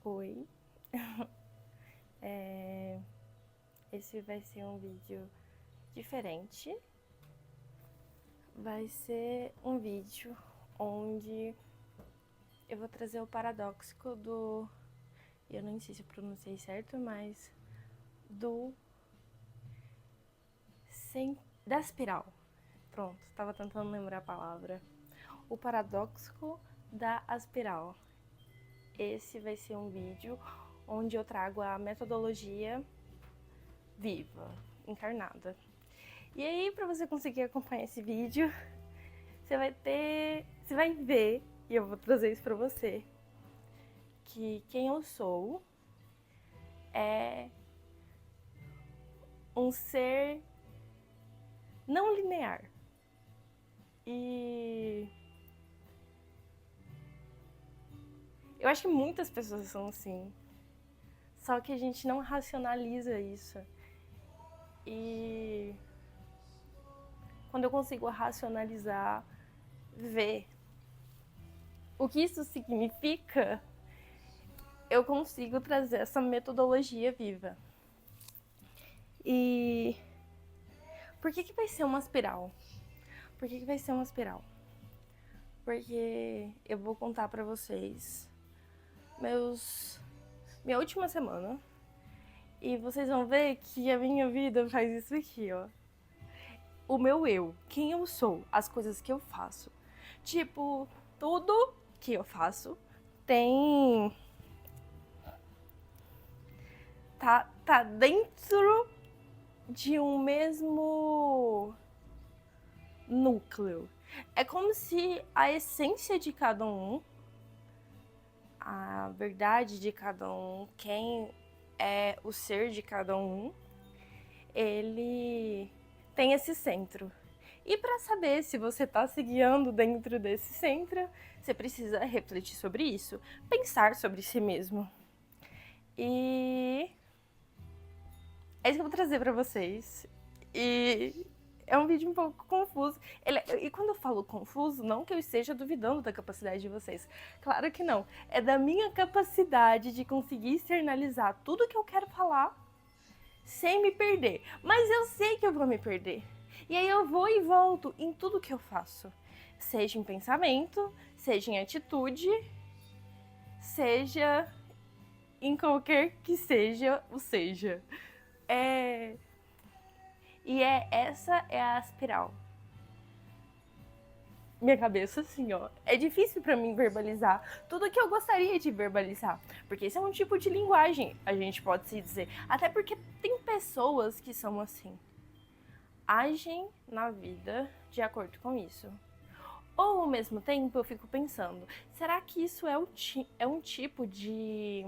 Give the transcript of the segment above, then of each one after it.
Oi, esse vai ser um vídeo diferente. Vai ser um vídeo onde eu vou trazer o paradoxo eu não sei se eu pronunciei certo, mas do da espiral. Pronto, estava tentando lembrar a palavra. O paradoxo da espiral. Esse vai ser um vídeo onde eu trago a metodologia viva, encarnada. E aí, para você conseguir acompanhar esse vídeo, você vai ver, e eu vou trazer isso para você, que quem eu sou é um ser não linear. E eu acho que muitas pessoas são assim. Só que a gente não racionaliza isso. E quando eu consigo racionalizar, ver o que isso significa, eu consigo trazer essa metodologia viva. E por que vai ser uma espiral? Por que vai ser uma espiral? Porque eu vou contar pra vocês minha última semana. E vocês vão ver que a minha vida faz isso aqui, ó. O meu eu, quem eu sou, as coisas que eu faço. Tipo, tudo que eu faço tem... Tá dentro de um mesmo núcleo. É como se a essência de cada um, a verdade de cada um, quem é o ser de cada um, ele tem esse centro. E para saber se você está se guiando dentro desse centro, você precisa refletir sobre isso, pensar sobre si mesmo. E é isso que eu vou trazer para vocês. E é um vídeo um pouco confuso. E quando eu falo confuso, não que eu esteja duvidando da capacidade de vocês. Claro que não. É da minha capacidade de conseguir externalizar tudo que eu quero falar sem me perder. Mas eu sei que eu vou me perder. E aí eu vou e volto em tudo que eu faço. Seja em pensamento, seja em atitude, seja em qualquer que seja o seja. Essa é a espiral. Minha cabeça, assim, ó. É difícil para mim verbalizar tudo que eu gostaria de verbalizar. Porque esse é um tipo de linguagem, a gente pode se dizer. Até porque tem pessoas que são assim. Agem na vida de acordo com isso. Ou, ao mesmo tempo, eu fico pensando, será que isso é um tipo de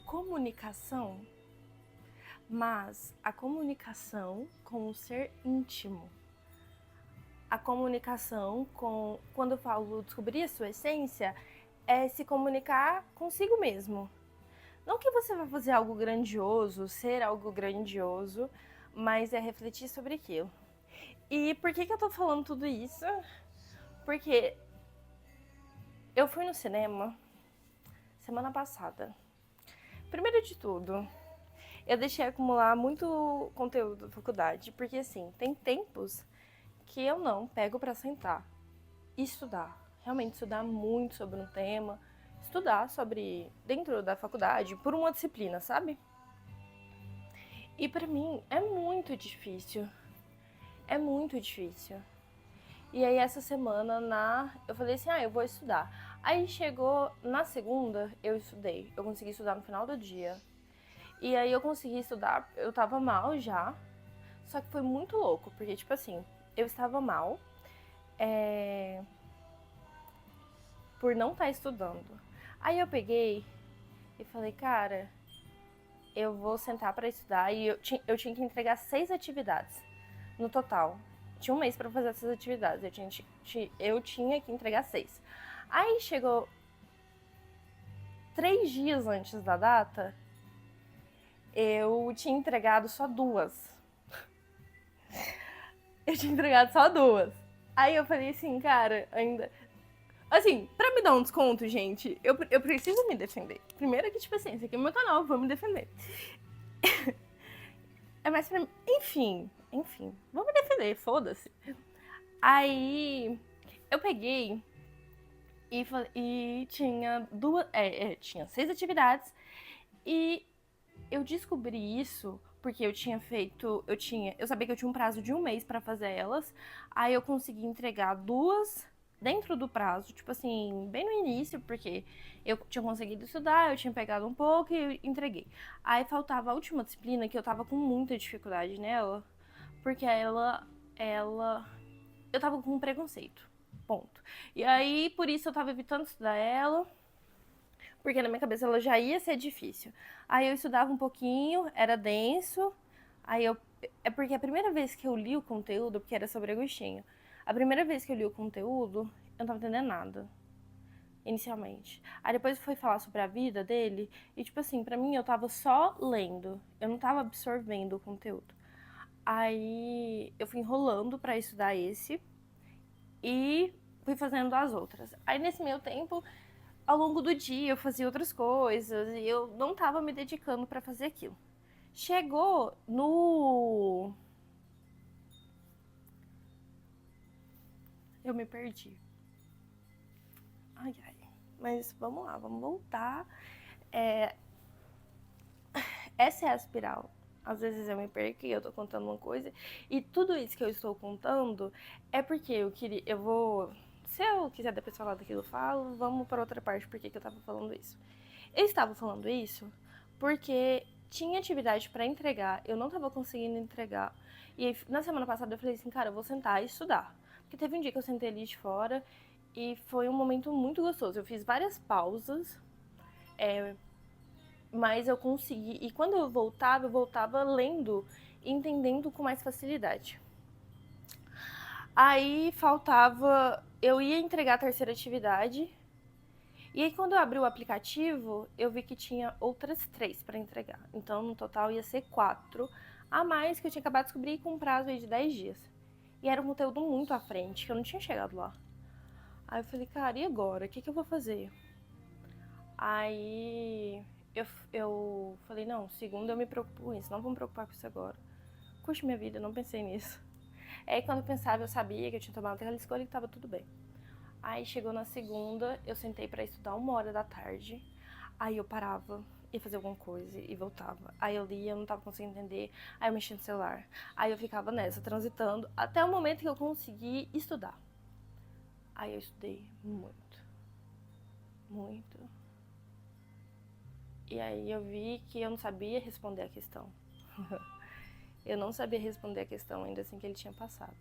comunicação? Mas a comunicação com o ser íntimo. A comunicação com... Quando eu falo descobrir a sua essência, é se comunicar consigo mesmo. Não que você vai fazer algo grandioso, ser algo grandioso, mas é refletir sobre aquilo. E por que eu tô falando tudo isso? Porque eu fui no cinema semana passada. Primeiro de tudo, eu deixei acumular muito conteúdo da faculdade, porque assim, tem tempos que eu não pego pra sentar e estudar. Realmente estudar muito sobre um tema, estudar sobre dentro da faculdade por uma disciplina, sabe? E pra mim é muito difícil. É muito difícil. E aí essa semana eu falei assim, eu vou estudar. Aí chegou na segunda, eu estudei. Eu consegui estudar no final do dia. E aí eu consegui estudar, eu tava mal já. Só que foi muito louco, porque tipo assim, eu estava mal por não estar estudando. Aí eu peguei e falei, cara, eu vou sentar pra estudar. E eu tinha que entregar 6 atividades no total. Tinha um mês pra fazer essas atividades. Eu tinha que entregar 6. Aí chegou 3 dias antes da data, eu tinha entregado só 2. Eu tinha entregado só 2. Aí eu falei assim, cara, ainda Assim, pra me dar um desconto, gente, eu preciso me defender. Primeiro que, tipo assim, esse aqui é o meu canal, eu vou me defender. É mais pra mim. Enfim, vou me defender, foda-se. Aí, eu peguei e tinha tinha 6 atividades e eu descobri isso porque eu tinha feito, eu sabia que eu tinha um prazo de 1 mês pra fazer elas, aí eu consegui entregar 2 dentro do prazo, tipo assim, bem no início, porque eu tinha conseguido estudar, eu tinha pegado um pouco e entreguei. Aí faltava a última disciplina que eu tava com muita dificuldade nela, porque eu tava com um preconceito. Ponto. E aí, por isso eu tava evitando estudar ela, porque na minha cabeça ela já ia ser difícil. Aí eu estudava um pouquinho, era denso. Aí eu. É porque a primeira vez que eu li o conteúdo, porque era sobre Agostinho, a primeira vez que eu li o conteúdo, eu não tava entendendo nada. Inicialmente. Aí depois foi falar sobre a vida dele, e tipo assim, pra mim eu tava só lendo, eu não tava absorvendo o conteúdo. Aí eu fui enrolando pra estudar esse e fui fazendo as outras. Aí nesse meio tempo ao longo do dia eu fazia outras coisas e eu não tava me dedicando pra fazer aquilo. Chegou no. Eu me perdi. Ai, ai. Mas vamos lá, vamos voltar. Essa é a espiral. Às vezes eu me perco e eu tô contando uma coisa. E tudo isso que eu estou contando é porque eu queria. Eu vou. Se eu quiser depois falar daquilo, eu falo. Vamos para outra parte, por que eu tava falando isso. Eu estava falando isso porque tinha atividade para entregar, eu não estava conseguindo entregar. E aí, na semana passada eu falei assim, cara, eu vou sentar e estudar. Porque teve um dia que eu sentei ali de fora e foi um momento muito gostoso. Eu fiz várias pausas, mas eu consegui. E quando eu voltava lendo e entendendo com mais facilidade. Aí faltava. Eu ia entregar a terceira atividade. E aí, quando eu abri o aplicativo, eu vi que tinha outras 3 para entregar. Então, no total, ia ser 4 a mais que eu tinha acabado de descobrir com um prazo aí de 10 dias. E era um conteúdo muito à frente, que eu não tinha chegado lá. Aí eu falei, cara, e agora? O que eu vou fazer? Aí eu falei, não, segundo eu me preocupo com isso, não vou me preocupar com isso agora. Curte minha vida, não pensei nisso. Aí quando eu pensava, eu sabia que eu tinha tomado aquela escolha e que tava tudo bem. Aí chegou na segunda, eu sentei pra estudar 1h da tarde. Aí eu parava, ia fazer alguma coisa e voltava. Aí eu lia, eu não tava conseguindo entender. Aí eu mexia no celular. Aí eu ficava nessa, transitando, até o momento que eu consegui estudar. Aí eu estudei muito. Muito. E aí eu vi que eu não sabia responder a questão. Eu não sabia responder a questão ainda assim que ele tinha passado.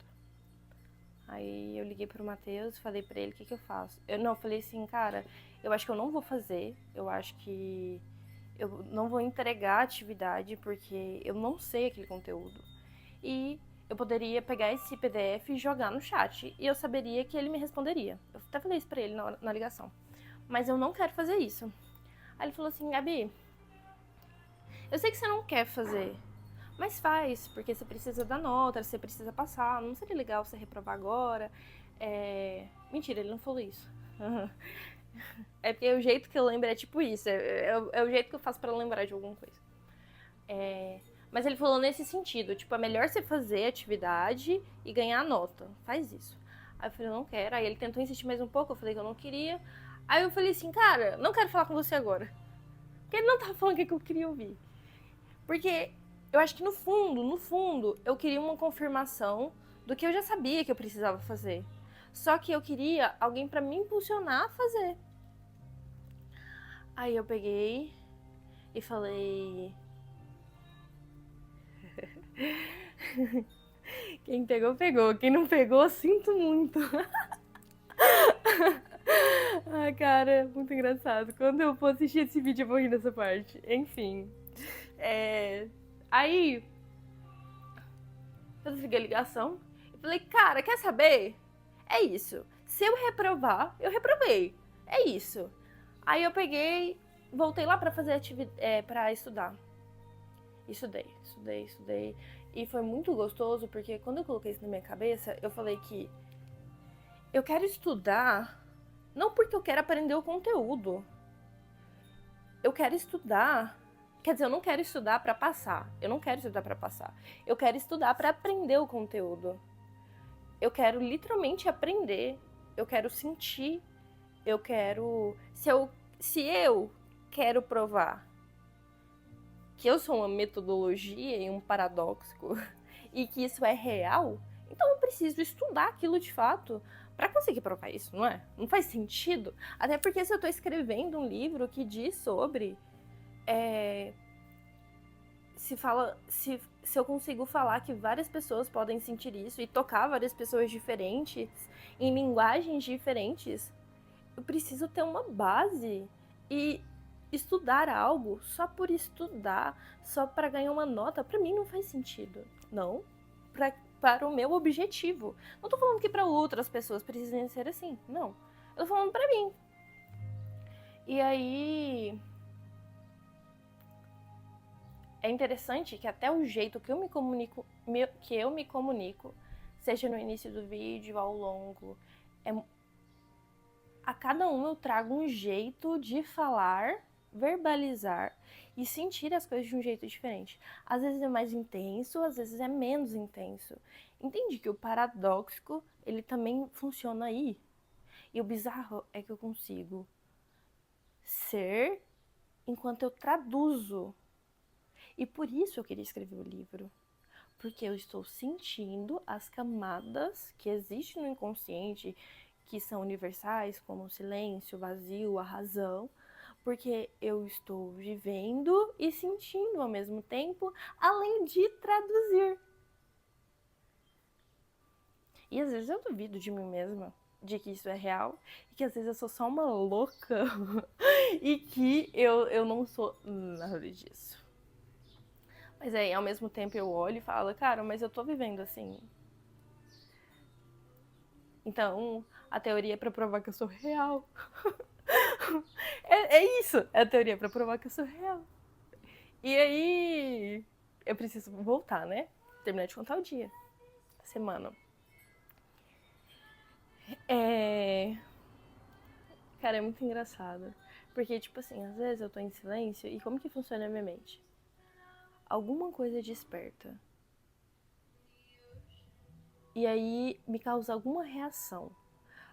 Aí eu liguei pro Matheus, falei pra ele o que eu faço. Eu falei assim, cara, eu acho que eu não vou fazer, eu acho que eu não vou entregar a atividade porque eu não sei aquele conteúdo. E eu poderia pegar esse PDF e jogar no chat e eu saberia que ele me responderia. Eu até falei isso pra ele na ligação. Mas eu não quero fazer isso. Aí ele falou assim, Gabi, eu sei que você não quer fazer, mas faz, porque você precisa da nota, você precisa passar, não seria legal você reprovar agora. Mentira, ele não falou isso. É porque o jeito que eu lembro é tipo isso, é o jeito que eu faço pra lembrar de alguma coisa. Mas ele falou nesse sentido, tipo, é melhor você fazer atividade e ganhar a nota, faz isso. Aí eu falei, eu não quero, aí ele tentou insistir mais um pouco, eu falei que eu não queria. Aí eu falei assim, cara, não quero falar com você agora. Porque ele não tava falando o que eu queria ouvir. Porque eu acho que no fundo, eu queria uma confirmação do que eu já sabia que eu precisava fazer. Só que eu queria alguém pra me impulsionar a fazer. Aí eu peguei e falei... Quem pegou, pegou. Quem não pegou, sinto muito. Ai, cara, muito engraçado. Quando eu for assistir esse vídeo, eu vou rir nessa parte. Enfim. Aí, eu desliguei a ligação e falei, cara, quer saber? É isso. Se eu reprovar, eu reprovei. É isso. Aí eu peguei, voltei lá pra fazer pra estudar. Estudei. E foi muito gostoso, porque quando eu coloquei isso na minha cabeça, eu falei que eu quero estudar Não porque eu quero aprender o conteúdo. Eu quero estudar. Quer dizer, eu não quero estudar para passar. Eu não quero estudar para passar. Eu quero estudar para aprender o conteúdo. Eu quero literalmente aprender. Eu quero sentir. Eu quero... Se eu quero provar que eu sou uma metodologia e um paradoxo e que isso é real, então eu preciso estudar aquilo de fato para conseguir provar isso, não é? Não faz sentido. Até porque se eu estou escrevendo um livro que diz sobre... Se eu consigo falar que várias pessoas podem sentir isso e tocar várias pessoas diferentes, em linguagens diferentes, eu preciso ter uma base e estudar algo só por estudar, só para ganhar uma nota, para mim não faz sentido. Não, para o meu objetivo. Não tô falando que para outras pessoas precisem ser assim, não. Eu tô falando para mim. E aí... É interessante que até o jeito que eu me comunico, seja no início do vídeo, ao longo, a cada um eu trago um jeito de falar, verbalizar e sentir as coisas de um jeito diferente. Às vezes é mais intenso, às vezes é menos intenso. Entende que o paradoxo, ele também funciona aí. E o bizarro é que eu consigo ser enquanto eu traduzo. E por isso eu queria escrever o livro. Porque eu estou sentindo as camadas que existem no inconsciente, que são universais, como o silêncio, o vazio, a razão. Porque eu estou vivendo e sentindo ao mesmo tempo, além de traduzir. E às vezes eu duvido de mim mesma, de que isso é real, e que às vezes eu sou só uma louca, e que eu não sou nada disso. Mas aí, ao mesmo tempo, eu olho e falo, cara, mas eu tô vivendo assim. Então, a teoria é pra provar que eu sou real. É isso, é a teoria pra provar que eu sou real. E aí, eu preciso voltar, né? Terminar de contar o dia, a semana. Cara, é muito engraçado. Porque, tipo assim, às vezes eu tô em silêncio e como que funciona a minha mente? Alguma coisa desperta. E aí me causa alguma reação.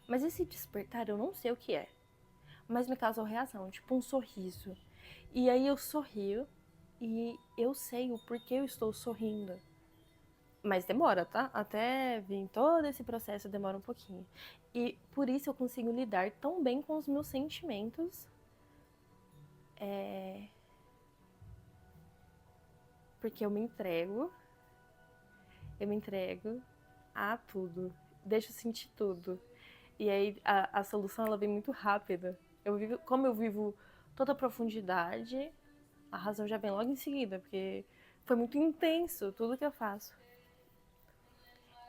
Mas esse despertar eu não sei o que é. Mas me causa uma reação, tipo um sorriso. E aí eu sorrio e eu sei o porquê eu estou sorrindo. Mas demora, tá? Até vir todo esse processo demora um pouquinho. E por isso eu consigo lidar tão bem com os meus sentimentos. Porque eu me entrego a tudo. Deixo sentir tudo. E aí a solução ela vem muito rápida. Como eu vivo toda a profundidade, a razão já vem logo em seguida, porque foi muito intenso tudo que eu faço.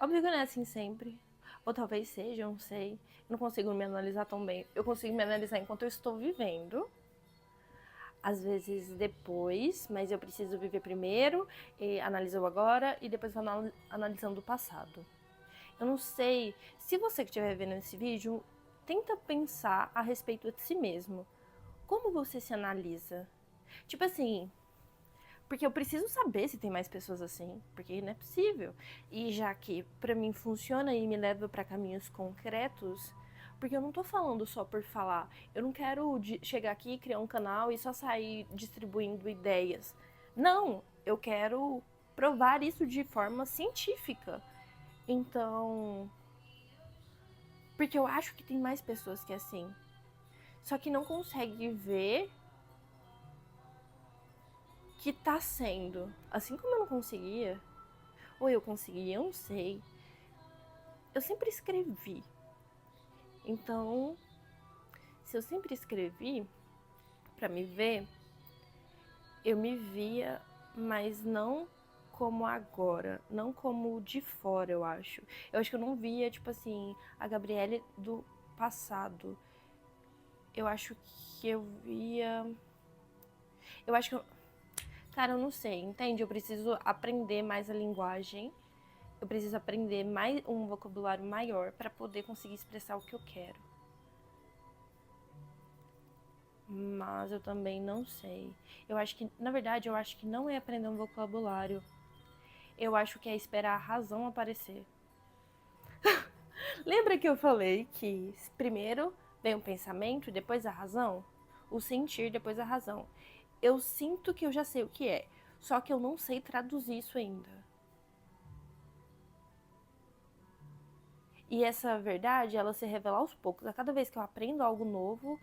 Óbvio que não é assim sempre. Ou talvez seja, eu não sei. Eu não consigo me analisar tão bem. Eu consigo me analisar enquanto eu estou vivendo. Às vezes depois, mas eu preciso viver primeiro, e analiso o agora e depois vou analisando o passado. Eu não sei, se você que estiver vendo esse vídeo, tenta pensar a respeito de si mesmo. Como você se analisa? Tipo assim, porque eu preciso saber se tem mais pessoas assim, porque não é possível. E já que pra mim funciona e me leva pra caminhos concretos, porque eu não tô falando só por falar. Eu não quero chegar aqui, criar um canal e só sair distribuindo ideias. Não, eu quero provar isso de forma científica. Então, porque eu acho que tem mais pessoas que é assim. Só que não consegue ver que tá sendo. Assim como eu não conseguia, ou eu conseguia, eu não sei. Eu sempre escrevi. Então, se eu sempre escrevi pra me ver, eu me via, mas não como agora, não como de fora, eu acho. Eu acho que eu não via, tipo assim, a Gabriele do passado. Eu acho que eu via... Eu acho que eu... Cara, eu não sei, entende? Eu preciso aprender mais a linguagem. Eu preciso aprender mais um vocabulário maior para poder conseguir expressar o que eu quero. mas eu também não sei. Eu acho que, na verdade, eu acho que não é aprender um vocabulário. Eu acho que é esperar a razão aparecer. Lembra que eu falei que primeiro vem o pensamento e depois a razão? O sentir, depois a razão. Eu sinto que eu já sei o que é, só que eu não sei traduzir isso ainda. E essa verdade, ela se revela aos poucos. A cada vez que eu aprendo algo novo,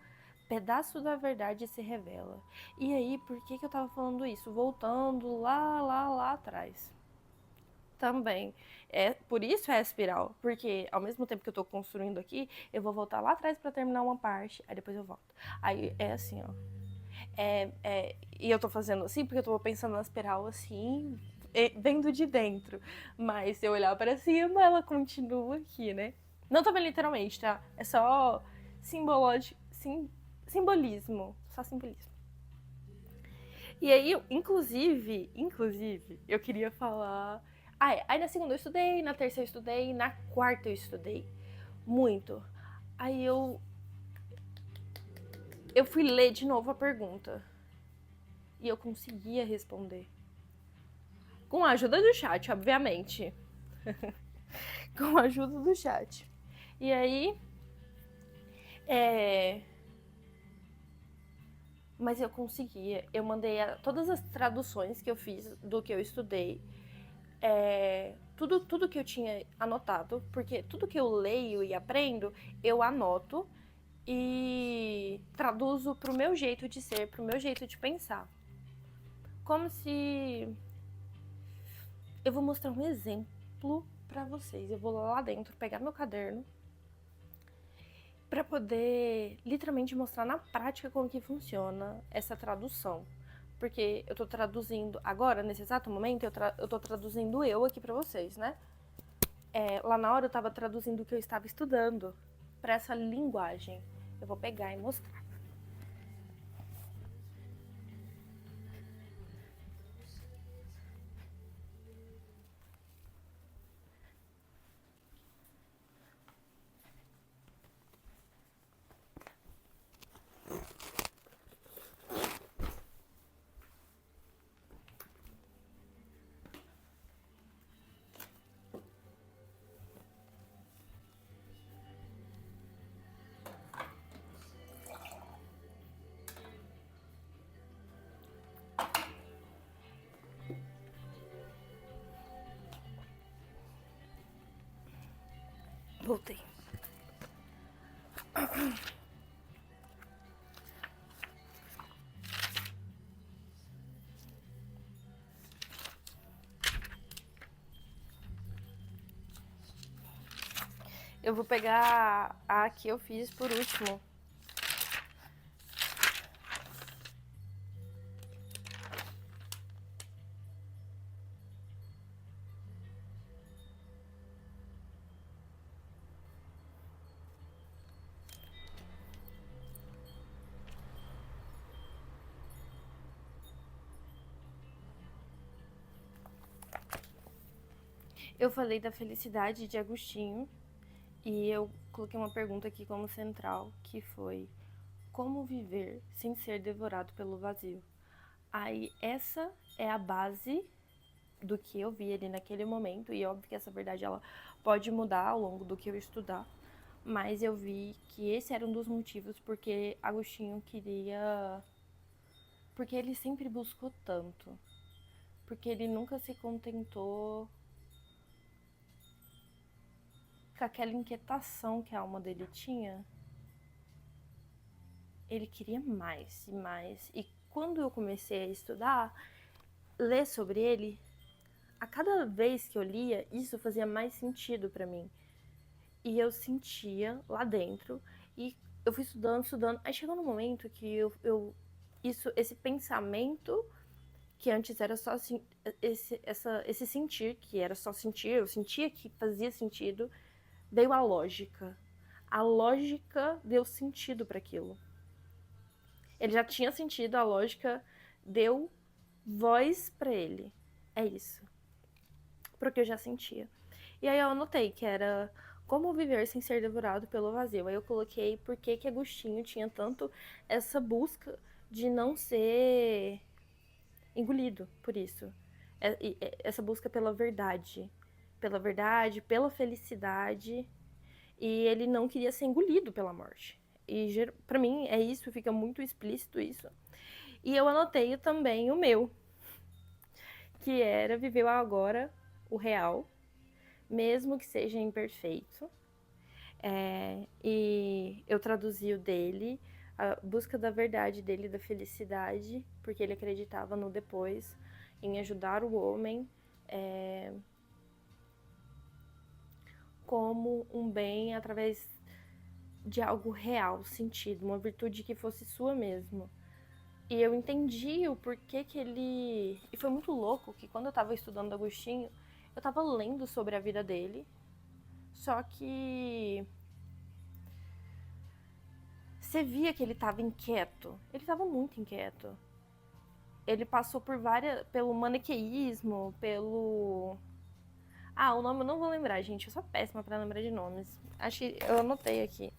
pedaço da verdade se revela. E aí, por que eu tava falando isso? Voltando lá atrás. Também. Por isso é a espiral. Porque ao mesmo tempo que eu tô construindo aqui, eu vou voltar lá atrás pra terminar uma parte, aí depois eu volto. Aí é assim, ó. E eu tô fazendo assim porque eu tô pensando na espiral assim, vendo de dentro. Mas se eu olhar para cima, ela continua aqui, né? Não também literalmente, tá? É só simbolismo. Só simbolismo. E aí, inclusive, eu queria falar. Aí na segunda eu estudei, na terceira eu estudei, na quarta eu estudei. Muito. Aí eu fui ler de novo a pergunta. E eu conseguia responder. Com a ajuda do chat, obviamente. Com a ajuda do chat. E aí. Mas eu conseguia. Eu mandei todas as traduções que eu fiz do que eu estudei. Tudo que eu tinha anotado. Porque tudo que eu leio e aprendo, eu anoto e traduzo pro meu jeito de ser, pro meu jeito de pensar. Como se. Eu vou mostrar um exemplo pra vocês. Eu vou lá dentro pegar meu caderno para poder literalmente mostrar na prática como que funciona essa tradução. Porque eu tô traduzindo agora, nesse exato momento, eu tô traduzindo eu aqui para vocês, né? Lá na hora eu tava traduzindo o que eu estava estudando para essa linguagem. Eu vou pegar e mostrar. Voltei. Eu vou pegar a que eu fiz por último. Eu falei da felicidade de Agostinho e eu coloquei uma pergunta aqui como central, que foi: como viver sem ser devorado pelo vazio? Aí essa é a base do que eu vi ali naquele momento, e óbvio que essa verdade ela pode mudar ao longo do que eu estudar, mas eu vi que esse era um dos motivos porque Agostinho queria, porque ele sempre buscou tanto, porque ele nunca se contentou com aquela inquietação que a alma dele tinha. Ele queria mais e mais, e quando eu comecei a estudar, ler sobre ele, a cada vez que eu lia, isso fazia mais sentido para mim. E eu sentia lá dentro, e eu fui estudando, aí chegou no momento que esse pensamento, que antes era só assim, esse sentir, que era só sentir, eu sentia que fazia sentido, veio a lógica. A lógica deu sentido para aquilo. Ele já tinha sentido, a lógica deu voz para ele. É isso. Porque eu já sentia. E aí eu anotei que era Como viver sem ser devorado pelo vazio? Aí eu coloquei por que que Agostinho tinha tanto essa busca de não ser engolido por isso. Essa busca pela verdade, pela felicidade, e ele não queria ser engolido pela morte. E pra mim é isso, fica muito explícito isso. E eu anotei também o meu, que era viver o agora, o real, mesmo que seja imperfeito. E eu traduzi o dele, a busca da verdade dele, da felicidade, porque ele acreditava no depois, em ajudar o homem como um bem através de algo real, sentido, uma virtude que fosse sua mesmo. E eu entendi o porquê que ele. E foi muito louco que quando eu tava estudando Agostinho, eu tava lendo sobre a vida dele, só que você via que ele tava inquieto. Ele tava muito inquieto. Ele passou por pelo maniqueísmo, pelo. Ah, o nome eu não vou lembrar, gente. Eu sou péssima pra lembrar de nomes. Acho que eu anotei aqui.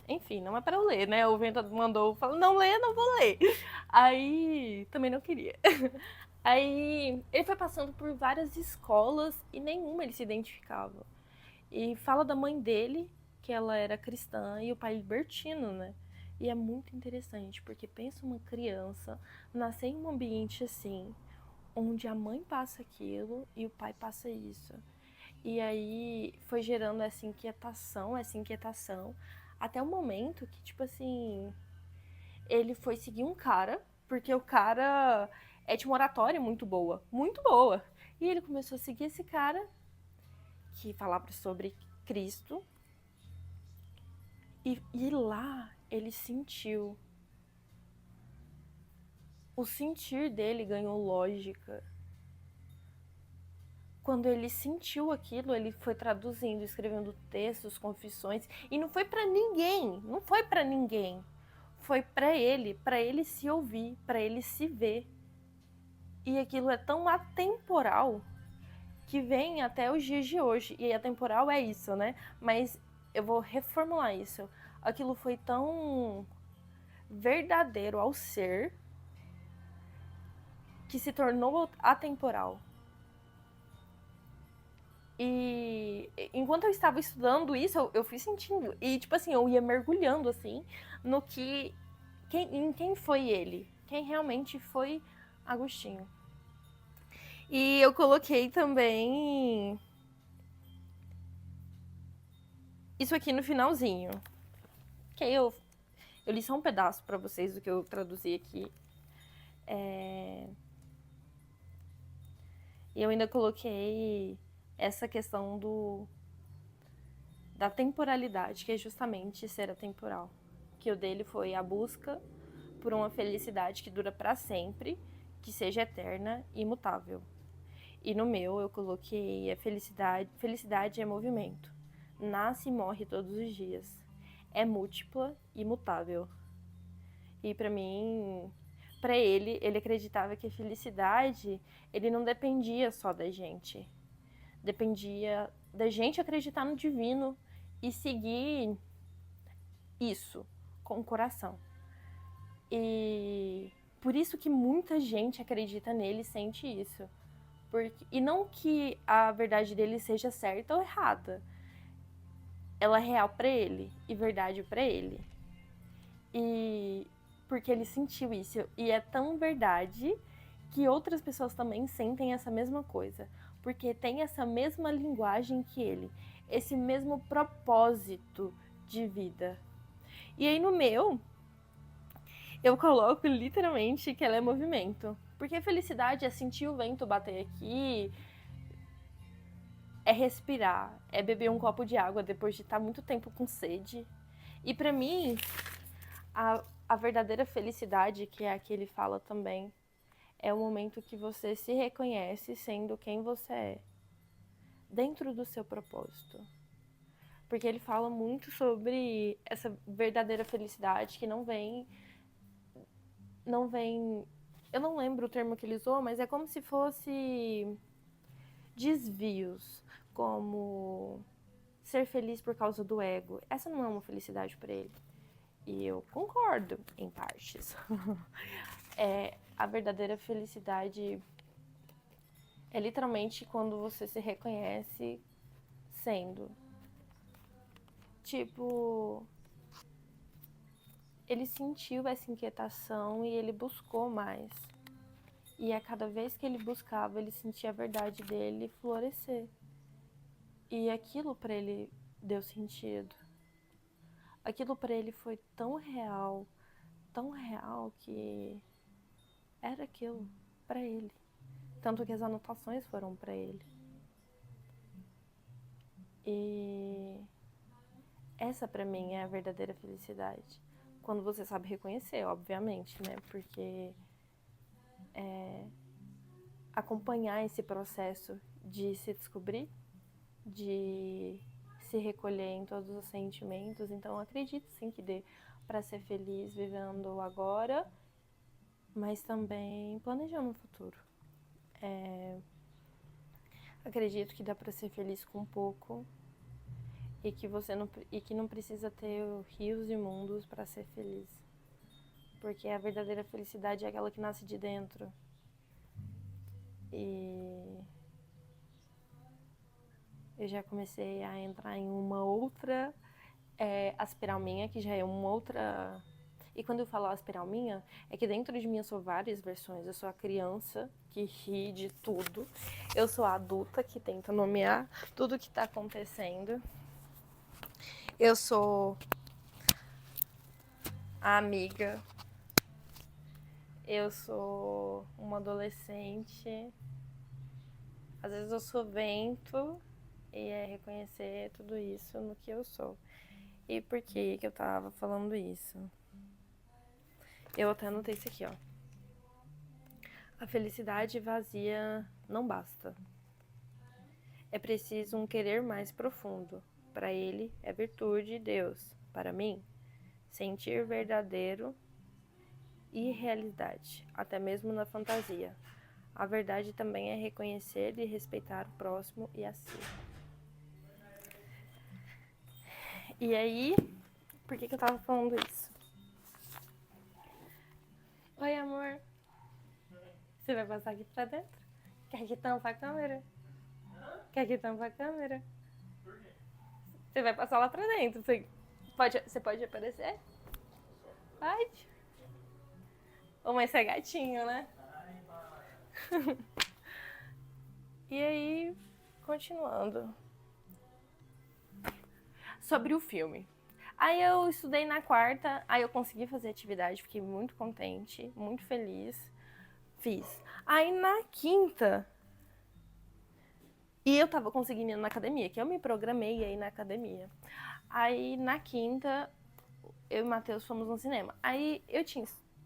Enfim, não é para eu ler, né? O Vento mandou, falou, não lê, não vou ler. Aí, também não queria. Aí, ele foi passando por várias escolas e nenhuma ele se identificava. E fala da mãe dele, que ela era cristã, e o pai libertino, né? E é muito interessante, porque pensa uma criança nascer em um ambiente assim, onde a mãe passa aquilo e o pai passa isso. E aí foi gerando essa inquietação, até o momento que, tipo assim, ele foi seguir um cara, porque o cara é de uma oratória muito boa, muito boa. E ele começou a seguir esse cara que falava sobre Cristo. E lá ele sentiu. O sentir dele ganhou lógica. Quando ele sentiu aquilo, ele foi traduzindo, escrevendo textos, confissões, e não foi para ninguém, não foi para ninguém. Foi para ele se ouvir, para ele se ver. E aquilo é tão atemporal que vem até os dias de hoje. E atemporal é isso, né? Mas eu vou reformular isso. Aquilo foi tão verdadeiro ao ser que se tornou atemporal. E enquanto eu estava estudando isso, eu fui sentindo. E, tipo assim, eu ia mergulhando, assim, no que. Em quem foi ele. Quem realmente foi Agostinho. E eu coloquei também. Isso aqui no finalzinho. Que aí eu li só um pedaço pra vocês do que eu traduzi aqui. E eu ainda coloquei essa questão da temporalidade, que é justamente ser atemporal. Que o dele foi a busca por uma felicidade que dura para sempre, que seja eterna e imutável. E no meu eu coloquei a felicidade é movimento. Nasce e morre todos os dias. É múltipla e imutável. E para mim, para ele acreditava que a felicidade, ele não dependia só da gente. Dependia da gente acreditar no divino e seguir isso com o coração. E por isso que muita gente acredita nele e sente isso. E não que a verdade dele seja certa ou errada. Ela é real para ele e verdade para ele. E porque ele sentiu isso. E é tão verdade que outras pessoas também sentem essa mesma coisa. Porque tem essa mesma linguagem que ele. Esse mesmo propósito de vida. E aí no meu, eu coloco literalmente que ela é movimento. Porque felicidade é sentir o vento bater aqui, é respirar, é beber um copo de água depois de estar muito tempo com sede. E para mim, a verdadeira felicidade, que é a que ele fala também, é o momento que você se reconhece sendo quem você é, dentro do seu propósito. Porque ele fala muito sobre essa verdadeira felicidade que não vem. Eu não lembro o termo que ele usou, mas é como se fosse desvios, como ser feliz por causa do ego. Essa não é uma felicidade para ele. E eu concordo em partes. A verdadeira felicidade é literalmente quando você se reconhece sendo. Tipo, ele sentiu essa inquietação e ele buscou mais. E a cada vez que ele buscava, ele sentia a verdade dele florescer. E aquilo para ele deu sentido. Aquilo para ele foi tão real que era aquilo para ele. Tanto que as anotações foram para ele. E essa para mim é a verdadeira felicidade. Quando você sabe reconhecer, obviamente, né? Porque acompanhar esse processo de se descobrir, de se recolher em todos os sentimentos. Então, acredito sim que dê para ser feliz vivendo o agora, mas também planejando o futuro. Acredito que dá para ser feliz com pouco e que não precisa ter rios e mundos para ser feliz. Porque a verdadeira felicidade é aquela que nasce de dentro. E eu já comecei a entrar em uma outra aspiral minha, que já é uma outra... E quando eu falo aspiral minha, é que dentro de mim eu sou várias versões. Eu sou a criança que ri de tudo. Eu sou a adulta que tenta nomear tudo que tá acontecendo. Eu sou a amiga. Eu sou uma adolescente. Às vezes eu sou vento. E é reconhecer tudo isso no que eu sou. E por que eu tava falando isso? Eu até anotei isso aqui, ó. A felicidade vazia não basta. É preciso um querer mais profundo. Para ele é virtude de Deus. Para mim, sentir verdadeiro e realidade, até mesmo na fantasia. A verdade também é reconhecer e respeitar o próximo e a si. E aí, por que eu tava falando isso? Oi, amor. Você vai passar aqui pra dentro? Quer que tampa a câmera? Quer que tampa a câmera? Por quê? Você vai passar lá pra dentro. Você pode aparecer? Pode. Ô, mas você é gatinho, né? Ai, para. E aí, continuando. Sobre o filme. Aí eu estudei na quarta, aí eu consegui fazer atividade, fiquei muito contente, muito feliz. Fiz. Aí na quinta, e eu tava conseguindo ir na academia, que eu me programei aí na academia. Aí na quinta, eu e o Matheus fomos no cinema. Aí eu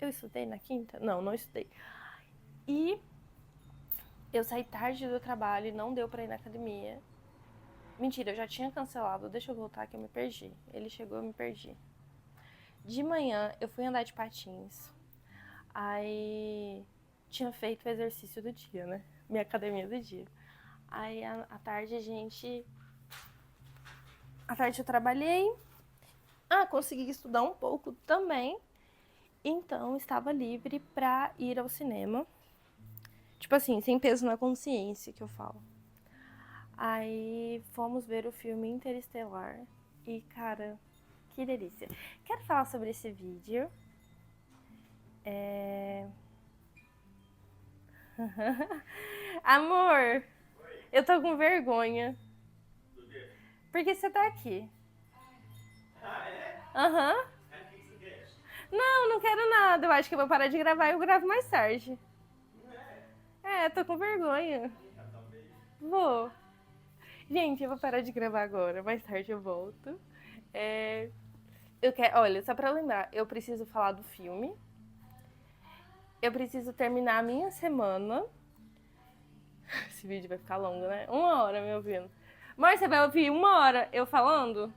estudei na quinta? Não estudei. E eu saí tarde do trabalho e não deu pra ir na academia. Mentira, eu já tinha cancelado. Deixa eu voltar que eu me perdi. Ele chegou, eu me perdi. De manhã, eu fui andar de patins. Aí tinha feito o exercício do dia, né? Minha academia do dia. Aí à tarde à tarde eu trabalhei. Consegui estudar um pouco também. Então estava livre pra ir ao cinema. Tipo assim, sem peso na consciência que eu falo. Aí fomos ver o filme Interestelar. E cara, que delícia. Quero falar sobre esse vídeo. Amor, Oi? eu tô com vergonha. Do quê? Porque você tá aqui. Ah, é? Aham. É, o que você quer? Não quero nada. Eu acho que eu vou parar de gravar e eu gravo mais tarde. Não é? Tô com vergonha. Ah, talvez. Vou. Gente, eu vou parar de gravar agora. Mais tarde eu volto. Olha, só pra lembrar, eu preciso falar do filme. Eu preciso terminar a minha semana. Esse vídeo vai ficar longo, né? 1 hora me ouvindo. Amor, você vai ouvir 1 hora eu falando?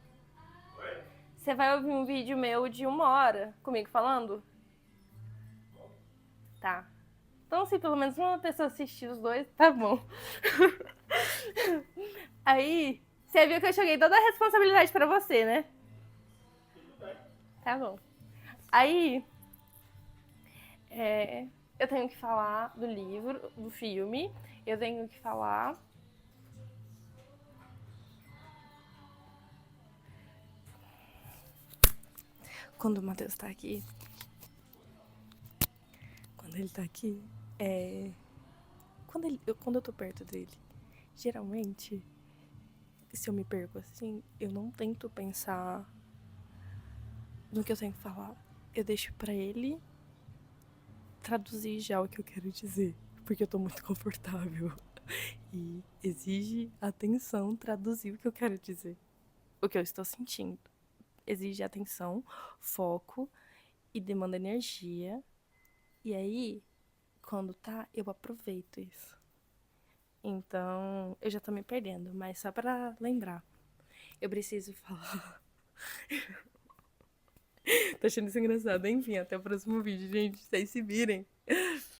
Oi? Você vai ouvir um vídeo meu de 1 hora comigo falando? Bom, Tá. Então, se pelo menos uma pessoa assistir os dois, tá bom. Aí, você viu que eu joguei toda a responsabilidade pra você, né? Tudo bem. Tá bom. Aí, eu tenho que falar do livro, do filme. Eu tenho que falar... Quando o Matheus tá aqui... Quando ele tá aqui, Quando eu tô perto dele, geralmente, se eu me perco assim, eu não tento pensar no que eu tenho que falar. Eu deixo pra ele traduzir já o que eu quero dizer, porque eu tô muito confortável. E exige atenção traduzir o que eu quero dizer. O que eu estou sentindo. Exige atenção, foco e demanda energia. E aí, quando tá, eu aproveito isso. Então, eu já tô me perdendo, mas só pra lembrar. Eu preciso falar. Tô achando isso engraçado. Enfim, até o próximo vídeo, gente. Vocês se virem.